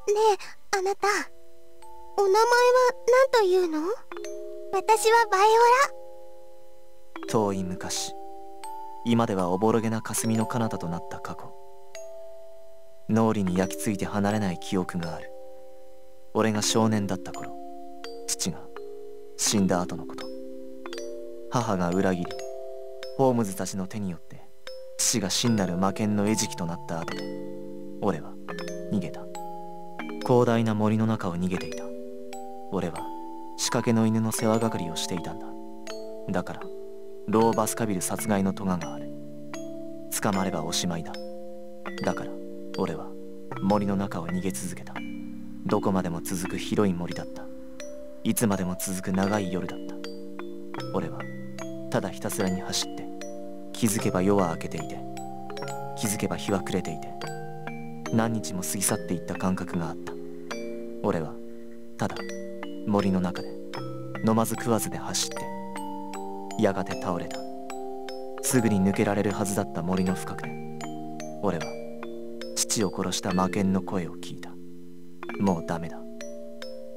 え、あなた。お名前は何というの？私はバイオラ。遠い昔、今ではおぼろげな霞の彼方となった過去。脳裏に焼き付いて離れない記憶がある。俺が少年だった頃、父が死んだ後のこと。母が裏切り、ホームズたちの手によって父が真なる魔剣の餌食となった後で、俺は逃げた。広大な森の中を逃げていた。俺は仕掛けの犬の世話係をしていたんだ。だからロー・バスカビル殺害の咎がある。捕まればおしまいだ。だから俺は森の中を逃げ続けた。どこまでも続く広い森だった。いつまでも続く長い夜だった。俺はただひたすらに走って、気づけば夜は明けていて、気づけば日は暮れていて、何日も過ぎ去っていった感覚があった。俺はただ森の中で飲まず食わずで走って、やがて倒れた。すぐに抜けられるはずだった森の深くで、俺は父を殺した魔剣の声を聞いた。もうダメだ。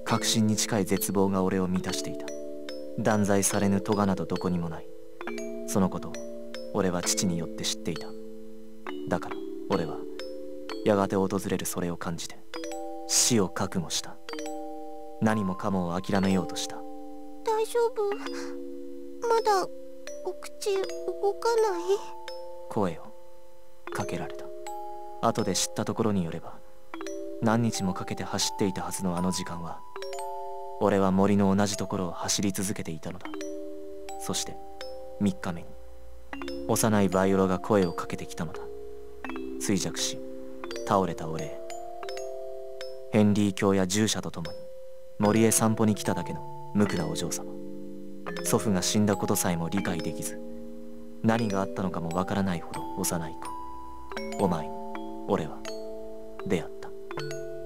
確信に近い絶望が俺を満たしていた。断罪されぬ咎などどこにもない。そのことを俺は父によって知っていた。だから俺はやがて訪れるそれを感じて死を覚悟した。何もかもを諦めようとした。大丈夫？まだお口動かない？声をかけられた。後で知ったところによれば、何日もかけて走っていたはずのあの時間は、俺は森の同じところを走り続けていたのだ。そして3日目に幼いバイオラが声をかけてきたのだ。衰弱し倒れた俺へ。ヘンリー教や従者と共に森へ散歩に来ただけの無垢なお嬢様。祖父が死んだことさえも理解できず、何があったのかもわからないほど幼い子。お前に俺は出会った。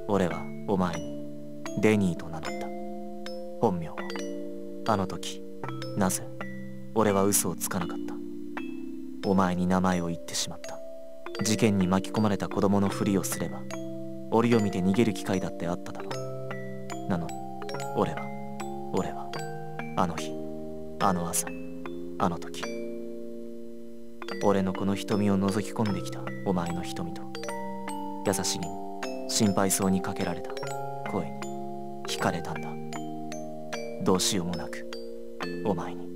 俺はお前にデニーと名乗った。本名を。あの時なぜ俺は嘘をつかなかった。お前に名前を言ってしまった。事件に巻き込まれた子供のふりをすれば、折を見て逃げる機会だってあっただろう。なのに俺はあの日、あの朝、あの時、俺のこの瞳を覗き込んできたお前の瞳と、優しげに心配そうにかけられた声に惹かれたんだ。どうしようもなくお前に。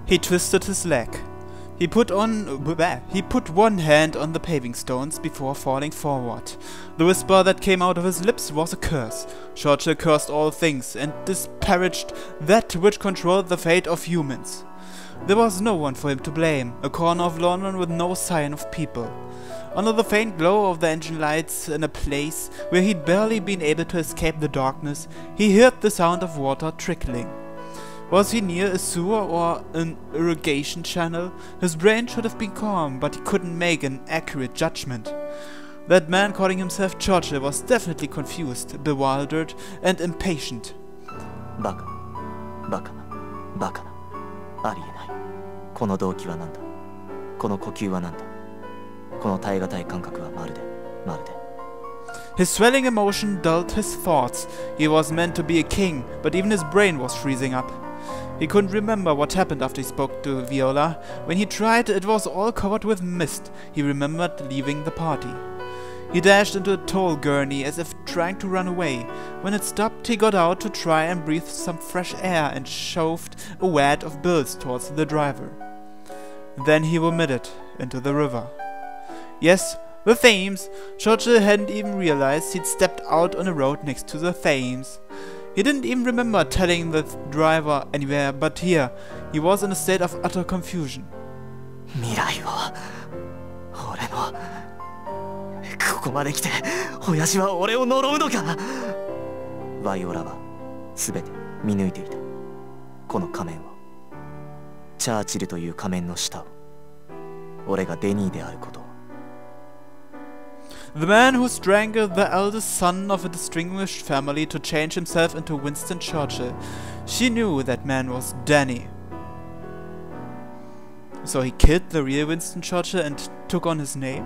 He twisted his leg. He put one hand on the paving stones before falling forward. The whisper that came out of his lips was a curse. Churchill cursed all things and disparaged that which controlled the fate of humans. There was no one for him to blame, a corner of London with no sign of people. Under the faint glow of the engine lights in a place where he'd barely been able to escape the darkness, he heard the sound of water trickling. Was he near a sewer or an irrigation channel? His brain should have been calm, but he couldn't make an accurate judgment. That man calling himself Churchill was definitely confused, bewildered, and impatient. バカな。ありえない。この動機は何だ。この呼吸は何だ。この耐え難い感覚はまるで。His swelling emotion dulled his thoughts. He was meant to be a king, but even his brain was freezing up. He couldn't remember what happened after he spoke to Viola. When he tried, it was all covered with mist. He remembered leaving the party. He dashed into a tall gurney as if trying to run away. When it stopped, he got out to try and breathe some fresh air and shoved a wad of bills towards the driver. Then he vomited into the river. Yes, the Thames. Churchill hadn't even realized he'd stepped out on a road next to the Thames. He didn't even remember telling the driver anywhere but here. He was in a state of utter confusion. 未来を俺のここまで来て親父は俺を呪うのか。バイオラは全て見抜いていた。この仮面を、チャーチルという仮面の下を、俺がデニーであることを。The man who strangled the eldest son of a distinguished family to change himself into Winston Churchill. She knew that man was Danny. So he killed the real Winston Churchill and took on his name?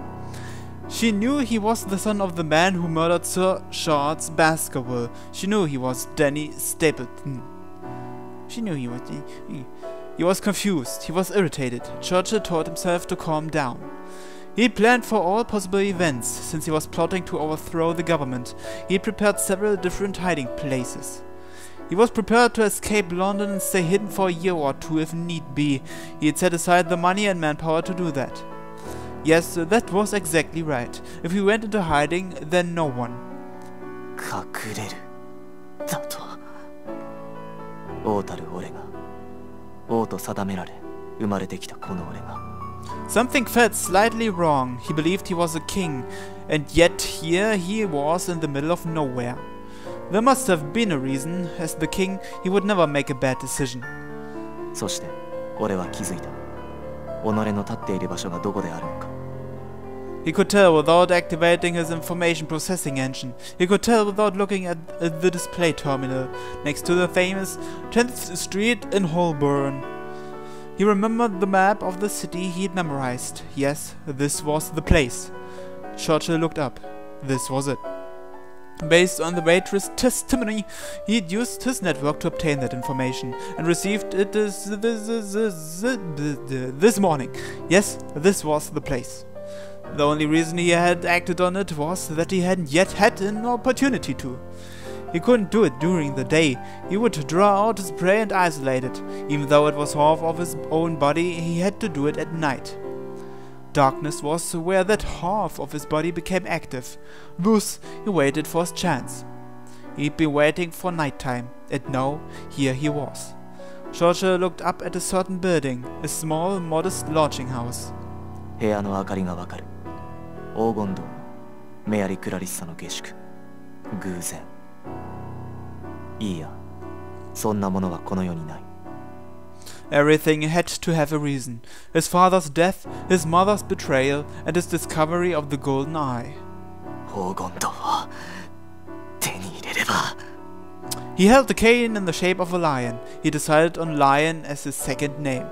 She knew he was the son of the man who murdered Sir Charles Baskerville. She knew he was Danny Stapleton. She knew he was... He was confused. He was irritated. Churchill told himself to calm down. He planned for all possible events, since he was plotting to overthrow the government. He had prepared several different hiding places. He was prepared to escape London and stay hidden for a year or two if need be. He had set aside the money and manpower to do that. Yes, that was exactly right. If he went into hiding, then no one. 隠れるだと王たる俺が王と定められ生まれてきたこの俺が Something felt slightly wrong. He believed he was a king, and yet here he was in the middle of nowhere. There must have been a reason. As the king, he would never make a bad decision. そして俺は気づいた己の立っている場所がどこであるのか He could tell without activating his information processing engine. He could tell without looking at the display terminal next to the famous 10th Street in Holborn. He remembered the map of the city he had memorized. Yes, this was the place. Churchill looked up. This was it. Based on the waitress' testimony, he had used his network to obtain that information and received it this morning. Yes, this was the place. The only reason he had acted on it was that he hadn't yet had an opportunity to. He couldn't do it during the day. He would draw out his prey and isolate it. Even though it was half of his own body, he had to do it at night. Darkness was where that half of his body became active. Thus, he waited for his chance. He'd been waiting for nighttime, and now, here he was. Churchill looked up at a certain building, a small, modest lodging house. 部屋の明かりがわかる黄金堂メアリ・クラリッサの下宿偶然いいやそんなものはこの世にない Everything had to have a reason. His father's death, his mother's betrayal, and his discovery of the golden eye. 黄金堂を手に入れれば He held the cane in the shape of a lion. He decided on lion as his second name.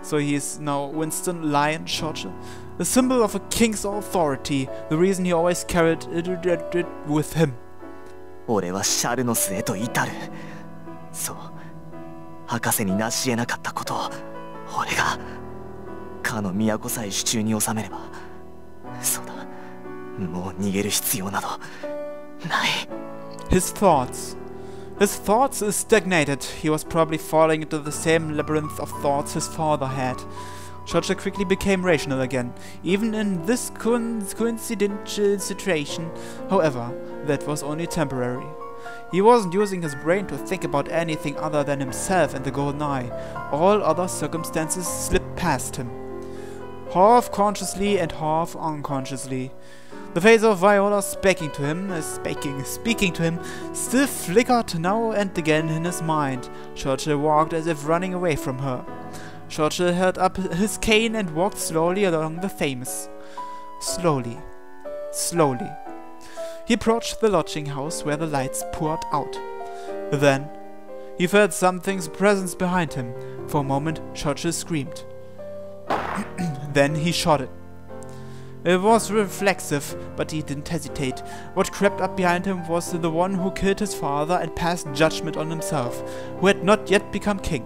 So he is now Winston Lion Churchill, a symbol of a king's authority, the reason he always carried it with him. 俺はシャルノスへと至るそう博士に成し得なかったことを俺がかの都さえ手中に収めればそうだもう逃げる必要などない His thoughts stagnated. He was probably falling into the same labyrinth of thoughts his father had. Churchill quickly became rational again, even in this coincidental situation. However, that was only temporary. He wasn't using his brain to think about anything other than himself and the golden eye. All other circumstances slipped past him, half consciously and half unconsciously. The face of Viola speaking to him, still flickered now and again in his mind. Churchill walked as if running away from her. Churchill held up his cane and walked slowly along the Thames. Slowly. He approached the lodging house where the lights poured out. Then, he felt something's presence behind him. For a moment, Churchill screamed. Then he shot it. It was reflexive, but he didn't hesitate. What crept up behind him was the one who killed his father and passed judgment on himself, who had not yet become king.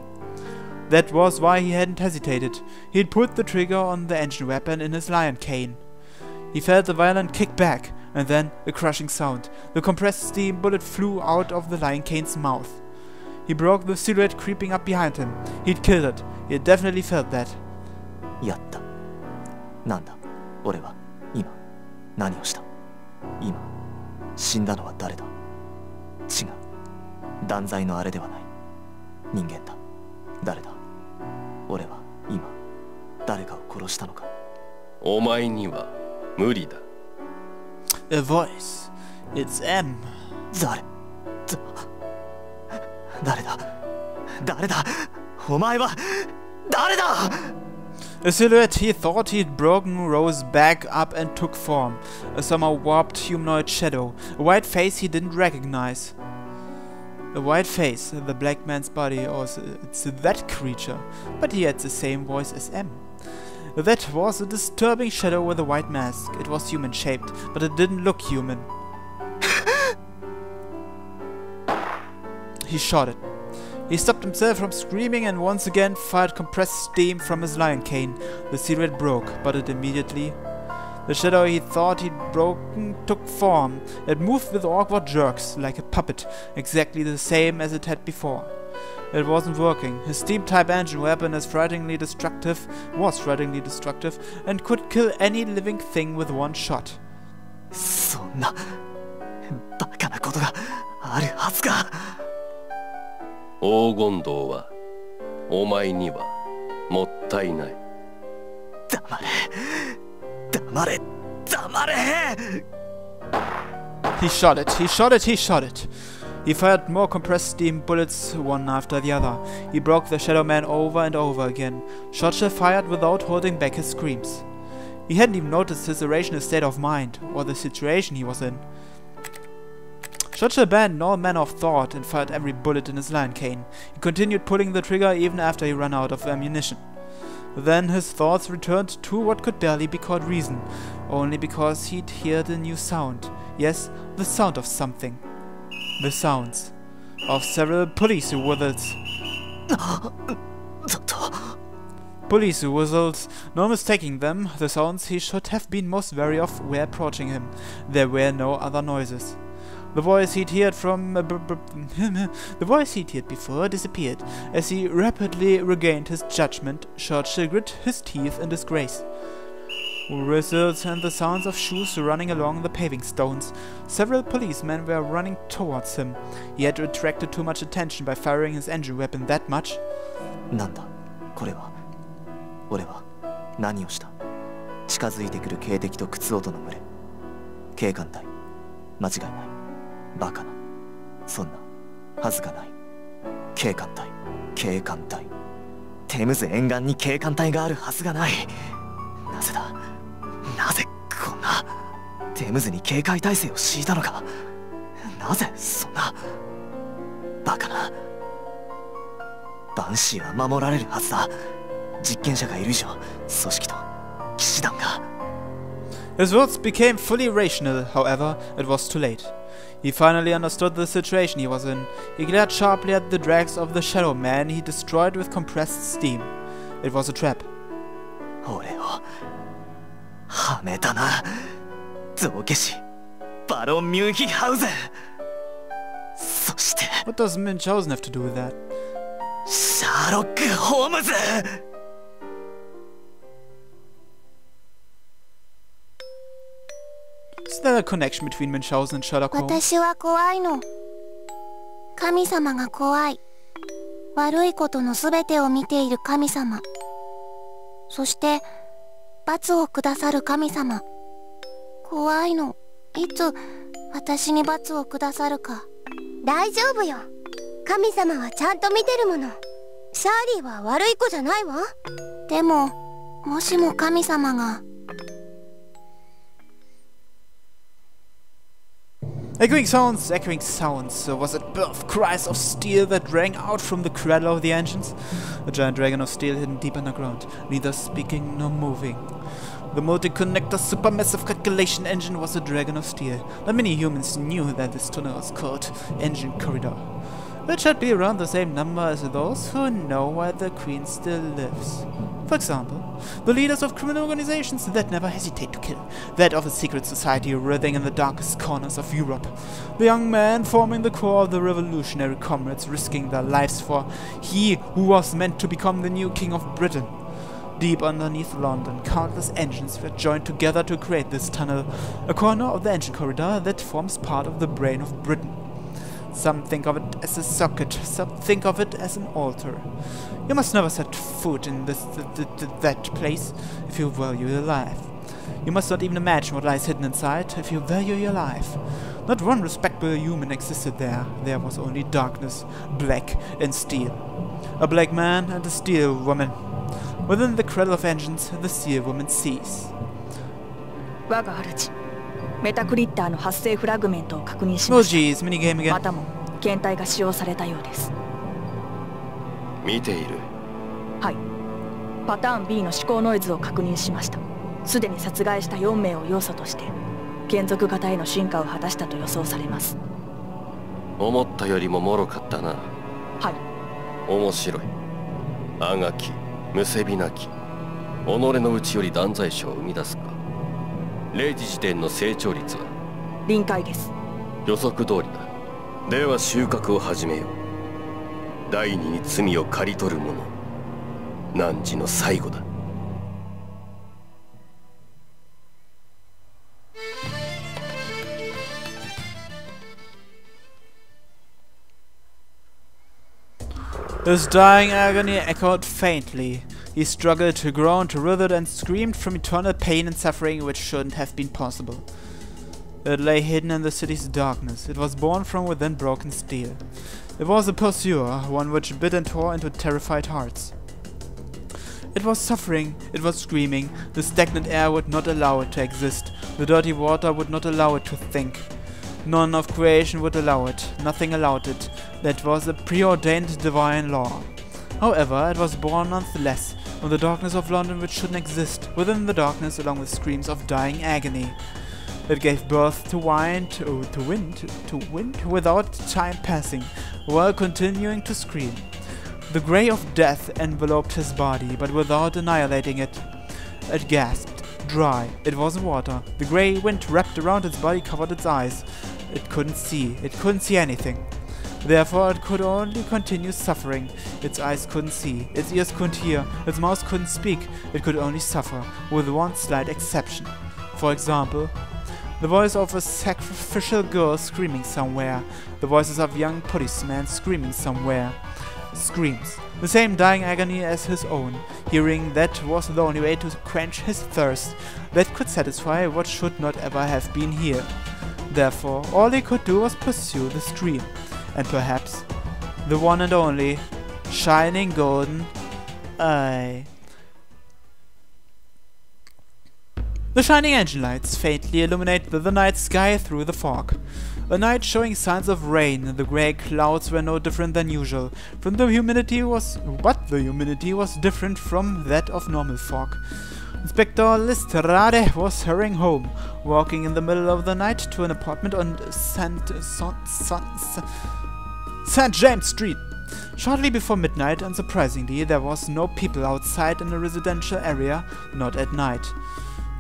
That was why he hadn't hesitated. He had pulled the trigger on the engine weapon in his lion cane. He felt a violent kick back, and then a crushing sound. The compressed steam bullet flew out of the lion cane's mouth. He broke the silhouette creeping up behind him. He'd killed it. He had definitely felt that. やった。なんだ俺は今何をした今死んだのは誰だ違う断罪のあれではない人間だ誰だ俺は今誰かを殺したのかお前には無理だ A voice. It's M. 誰だ誰だお前は誰だ A silhouette he thought he'd broken rose back up and took form. A somehow warped humanoid shadow. A white face he didn't recognize. A white face, the black man's body, or it's that creature, but he had the same voice as M. That was a disturbing shadow with a white mask. It was human-shaped, but it didn't look human. He shot it. He stopped himself from screaming and once again fired compressed steam from his lion cane. The silhouette broke, but it immediately... The shadow he thought he'd broken took form. It moved with awkward jerks, like a puppet, exactly the same as it had before. It wasn't working. His steam-type engine weapon was frighteningly destructive, and could kill any living thing with one shot. そんなバカなことがあるはずが。黄金銅はお前にはもったいない。黙れ。黙れ。黙れ。He shot it. He shot it. He shot it. He fired more compressed steam bullets, one after the other. He broke the Shadow Man over and over again. Shotche fired without holding back his screams. He hadn't even noticed his irrational state of mind, or the situation he was in. Shotche abandoned all manner of thought and fired every bullet in his lion cane. He continued pulling the trigger even after he ran out of ammunition. Then his thoughts returned to what could barely be called reason, only because he'd heard a new sound. Yes, the sound of something. The sounds of several police whistles. Police whistles. No mistaking them, the sounds he should have been most wary of were approaching him. There were no other noises. The voice he'd heard before disappeared. As he rapidly regained his judgment, Shotche grit his teeth in disgrace. Whistles and the sounds of shoes running along the paving stones. Several policemen were running towards him. He had attracted too much attention by firing his engine weapon that much. なんだこれは。俺は何をした。近づいてくる警笛と靴音の群れ。警官隊。間違いない。バカな。そんなはずがない。警官隊。警官隊。テムズ沿岸に警官隊があるはずがない。なぜだ。なぜこんなテムズに警戒態勢を敷いたのか。なぜそんなバカな。バンシーは守られるはずだ。実験者がいる以上、組織と騎士団が。His words became fully rational, however, it was too late. He finally understood the situation he was in. He glared sharply at the dregs of the Shadow Man he destroyed with compressed steam. It was a trap. 俺をはめたな。造形師バロン・ミュンヒハウゼン。そして What does Munchausen have to do with that? シャーロック・ホームズ。Is there a connection between Munchausen and Sherlock Holmes? 私は怖いの。神様が怖い。悪いことのすべてを見ている神様。そして罰をくださる神様。怖いの。いつ私に罰をくださるか。大丈夫よ。神様はちゃんと見てるもの。シャーリーは悪い子じゃないわ。でも、もしも神様が。Echoing sounds. Was it birth cries of steel that rang out from the cradle of the engines? A giant dragon of steel hidden deep underground, neither speaking nor moving. The multi-connector supermassive calculation engine was a dragon of steel. Not many humans knew that this tunnel was called Engine Corridor. It should be around the same number as those who know why the Queen still lives. For example, the leaders of criminal organizations that never hesitate to kill, that of a secret society writhing in the darkest corners of Europe, the young man forming the core of the revolutionary comrades risking their lives for he who was meant to become the new king of Britain. Deep underneath London, countless engines were joined together to create this tunnel, a corner of the engine corridor that forms part of the brain of Britain. Some think of it as a socket, some think of it as an altar. You must never set foot in that place if you value your life. You must not even imagine what lies hidden inside if you value your life. Not one respectable human existed there. There was only darkness, black and steel. A black man and a steel woman. Within the cradle of engines, the steel woman sees. 我が主メタクリッターの発生フラグメントを確認し Oh ました。 jeez, minigame again. またも検体が使用されたようです。見ている。はい。パターン B の思考ノイズを確認しました。すでに殺害した4名を要素として眷属型への進化を果たしたと予想されます。思ったよりも脆かったな。はい。面白い。あがき、むせびなき、己の内より断罪者を生み出すか。0時時点の成長率は？臨界です。予測通りだ。では収穫を始めよう。第二に罪を刈り取る者、汝の最後だ。His dying agony echoed faintly. He struggled, groaned, writhed, and screamed from eternal pain and suffering which shouldn't have been possible. It lay hidden in the city's darkness. It was born from within broken steel. It was a pursuer, one which bit and tore into terrified hearts. It was suffering, it was screaming. The stagnant air would not allow it to exist. The dirty water would not allow it to think. None of creation would allow it. Nothing allowed it. That was a preordained divine law. However, it was born nonetheless, from the darkness of London which shouldn't exist, within the darkness along with screams of dying agony. It gave birth to wind without time passing, while continuing to scream. The grey of death enveloped his body, but without annihilating it. It gasped, dry. It wasn't water. The grey wind wrapped around its body covered its eyes. It couldn't see. It couldn't see anything. Therefore, it could only continue suffering. Its eyes couldn't see. Its ears couldn't hear. Its mouth couldn't speak. It could only suffer, with one slight exception. For example, the voice of a sacrificial girl screaming somewhere. The voices of young policemen screaming somewhere. Screams. The same dying agony as his own. Hearing that was the only way to quench his thirst. That could satisfy what should not ever have been here. Therefore, all he could do was pursue the stream. And perhaps the one and only shining golden eye. The shining engine lights faintly illuminate the night sky through the fog. A night showing signs of rain. The grey clouds were no different than usual. But the humidity was different from that of normal fog. Inspector Lestrade was hurrying home, walking in the middle of the night to an apartment on St. James Street. Shortly before midnight, unsurprisingly, there was no people outside in the residential area, not at night.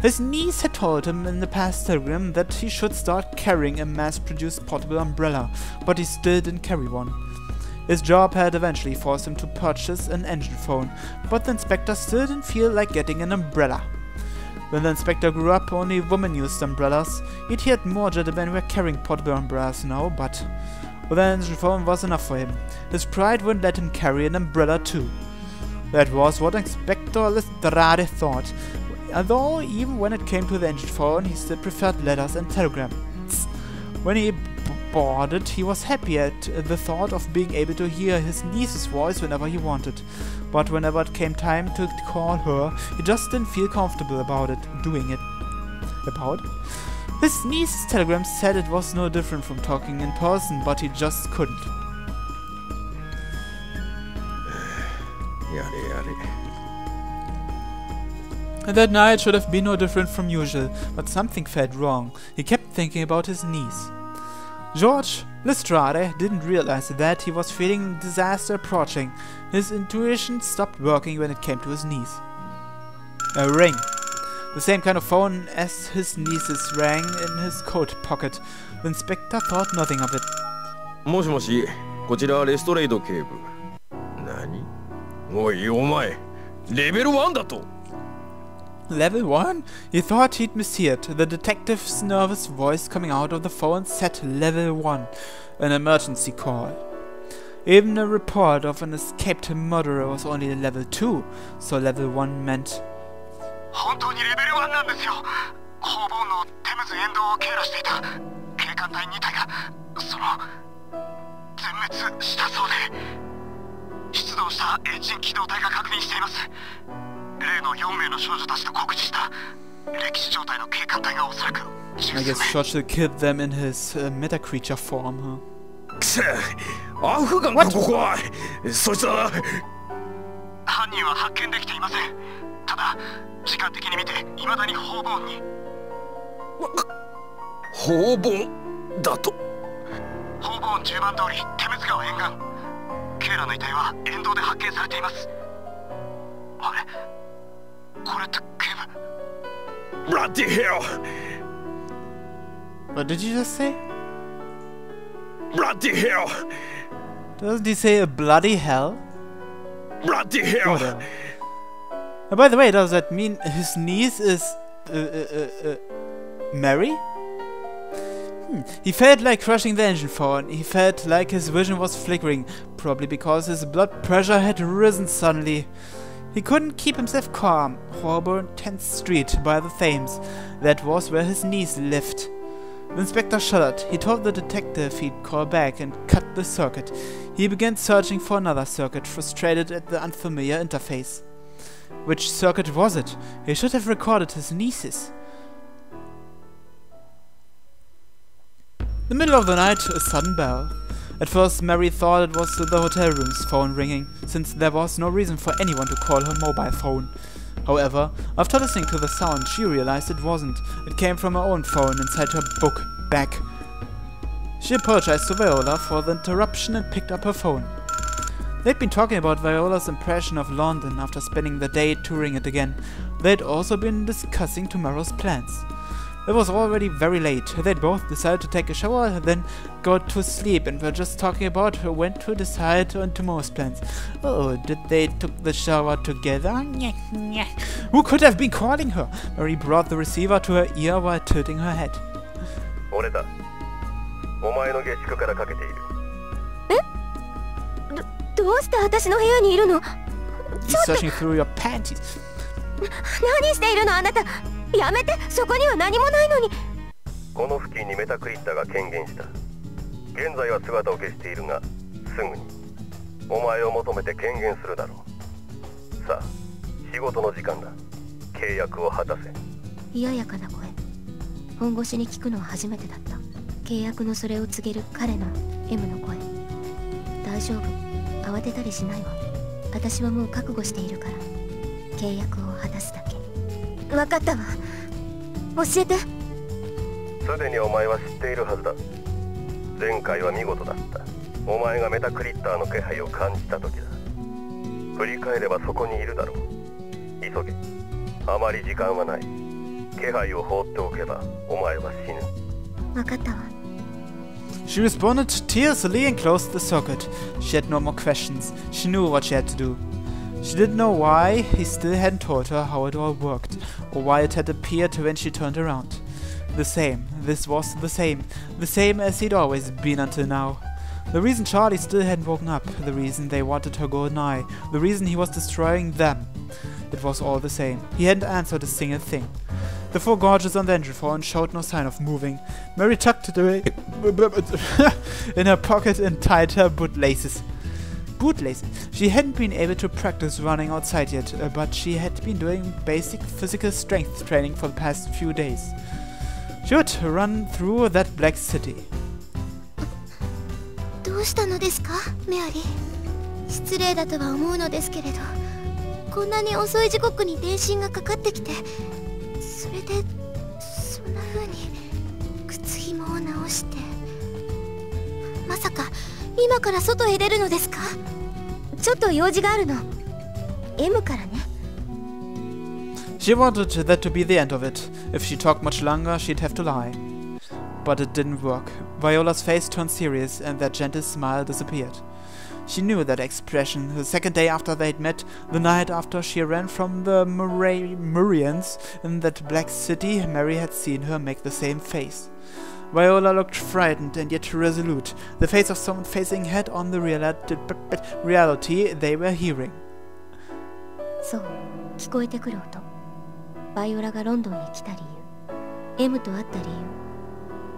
His niece had told him in the past telegram that he should start carrying a mass-produced portable umbrella, but he still didn't carry one. His job had eventually forced him to purchase an engine phone, but the inspector still didn't feel like getting an umbrella. When the inspector grew up, only women used umbrellas. He'd heard more gentlemen were carrying portable umbrellas now, but an engine phone was enough for him. His pride wouldn't let him carry an umbrella too. That was what Inspector Lestrade thought, although even when it came to the engine phone, he still preferred letters and telegrams. When he boarded, he was happy at the thought of being able to hear his niece's voice whenever he wanted. But whenever it came time to call her, he just didn't feel comfortable about doing it. His niece's telegram said it was no different from talking in person, but he just couldn't. And that night should have been no different from usual, but something felt wrong. He kept thinking about his niece. George Lestrade didn't realize that he was feeling disaster approaching. His intuition stopped working when it came to his niece. A ring. The same kind of phone as his niece's rang in his coat pocket. The inspector thought nothing of it. もしもし、こちらレストレイド警部。何？おいお前、レベル1だと。Level 1? He thought he'd misheard. The detective's nervous voice coming out of the phone said Level 1, an emergency call. Even a report of an escaped murderer was only Level 2, so Level 1 meant... 本当にレベル1なんですよ。方々のテムズ沿道を経路していた警官隊2隊が全滅したそうで、出動したエンジン機動隊が確認しています。例の4名の少女たちと告知した歴史状態の警官隊がおそらく I guess Churchill killed them in his meta-creature form, huh? くせアフガンかここは。そいつは犯人は発見できていません。ただ時間的に見て未だに方々に。方々だと。方々10番通りテムズ川沿岸。ケイラの遺体は沿道で発見されています。あれこれって警部。ブラッディヘル。 What did you just say? Bloody hell! Doesn't he say a bloody hell? Bloody hell! Oh, by the way, does that mean his niece is Mary? He felt like crushing the engine phone. He felt like his vision was flickering, probably because his blood pressure had risen suddenly. He couldn't keep himself calm. Holborn 10th Street by the Thames. That was where his niece lived. The inspector shuddered. He told the detective he'd call back and cut the circuit. He began searching for another circuit, frustrated at the unfamiliar interface. Which circuit was it? He should have recorded his niece's. In the middle of the night, a sudden bell. At first, Mary thought it was the hotel room's phone ringing, since there was no reason for anyone to call her mobile phone. However, after listening to the sound, she realized it wasn't. It came from her own phone inside her book bag. She apologized to Viola for the interruption and picked up her phone. They'd been talking about Viola's impression of London after spending the day touring it again. They'd also been discussing tomorrow's plans. It was already very late. They'd both decided to take a shower, then go to sleep, and were just talking about when to decide on tomorrow's plans. Oh, did they took the shower together? Who could have been calling her? Mary brought the receiver to her ear while tilting her head. He's searching through your panties. 何しているのあなた。やめて、そこには何もないのに。この付近にメタクリッターが権限した。現在は姿を消しているが、すぐにお前を求めて権限するだろう。さあ、仕事の時間だ。契約を果たせ。嫌やかな声。本腰に聞くのは初めてだった。契約のそれを告げる彼の M の声。大丈夫、慌てたりしないわ。私はもう覚悟しているから。契約を果たすだけ。分かったわ。教えて。すでにお前は知っているはずだ。前回は見事だった。お前がメタクリッターの気配を感じた時だ。振り返ればそこにいるだろう。急げ。あまり時間はない。気配を放っておけばお前は死ぬ。分かったわ。She responded tearfully and closed the circuit. She had no more questions. She knew what she had to do. She didn't know why he still hadn't told her how it all worked, or why it had appeared when she turned around. The same. This was the same. The same as he'd always been until now. The reason Charlie still hadn't woken up, the reason they wanted her golden eye, the reason he was destroying them. It was all the same. He hadn't answered a single thing. The four gauges on the engine phone showed no sign of moving. Mary tucked it away in her pocket and tied her bootlaces. Bootlaces. She hadn't been able to practice running outside yet, but she had been doing basic physical strength training for the past few days. She would run through that black city. どうしたのですか、メアリー。失礼だとは思うのですけれど、こんなに遅い時刻に電信がかかってきて、それでそんな風に靴紐を直して、まさか今から外へ出るのですか？ちょっと用事があるの。M からね。She wanted that to be the end of it. If she talked much longer, she'd have to lie. But it didn't work. Viola's face turned serious and that gentle smile disappeared. She knew that expression the second day after they'd met, the night after she ran from the Murrians in that black city. Mary had seen her make the same face. Viola looked frightened and yet resolute, the face of someone facing head on the reality they were hearing. そう、聞こえてくる音。バイオラがロンドンへ来た理由、M と会った理由、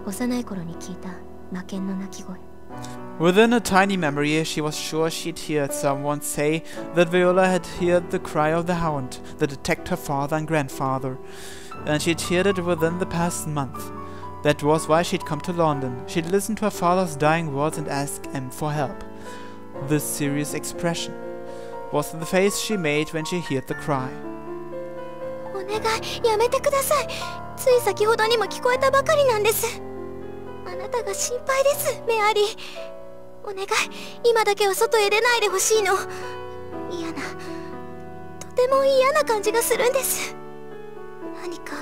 幼い頃に聞いた魔犬の鳴き声。Within a tiny memory, she was sure she'd heard someone say that Viola had heard the cry of the hound that attacked her father and grandfather, and she'd heard it within the past month. That was why she'd come to London. She'd listen to her father's dying words and ask him for help. This serious expression was the face she made when she heard the cry. お願い、やめてください。つい先ほどにも聞こえたばかりなんです。あなたが心配です、メアリー。お願い、今だけは外へ出ないでほしいの。嫌な、とても嫌な感じがするんです。何か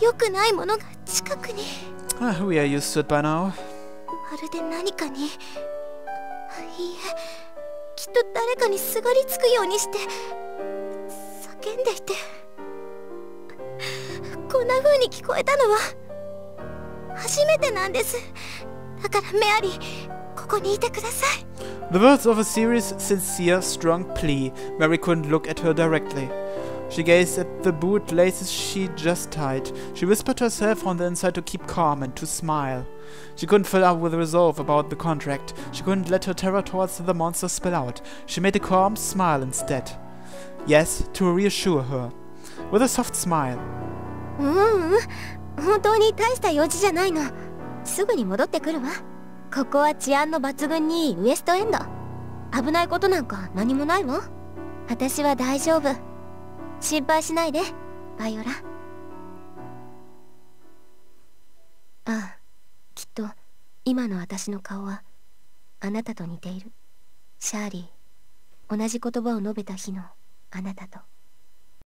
良くないものが近くに。We are used to it by now. まるで何かに。いいえ、きっと誰かにすがりつくようにして叫んでいて、こんな風に聞こえたのは初めてなんです。だからメアリー、ここにいてください。 The words of a serious, sincere, strong plea. Mary couldn't look at her directly. She gazed at the bootlaces she'd just tied. She whispered to herself on the inside to keep calm and to smile. She couldn't fill up with resolve about the contract. She couldn't let her terror towards the monster spill out. She made a calm smile instead. Yes, to reassure her. With a soft smile. 本当に大した用事じゃないの。すぐに戻ってくるわ。ここは治安の抜群にいいウエストエンド。危ないことなんか何もないわ。私は大丈夫。心配しないで、バイオラ。ああ、きっと今の私の顔はあなたと似ている。シャーリー、同じ言葉を述べた日のあなたと。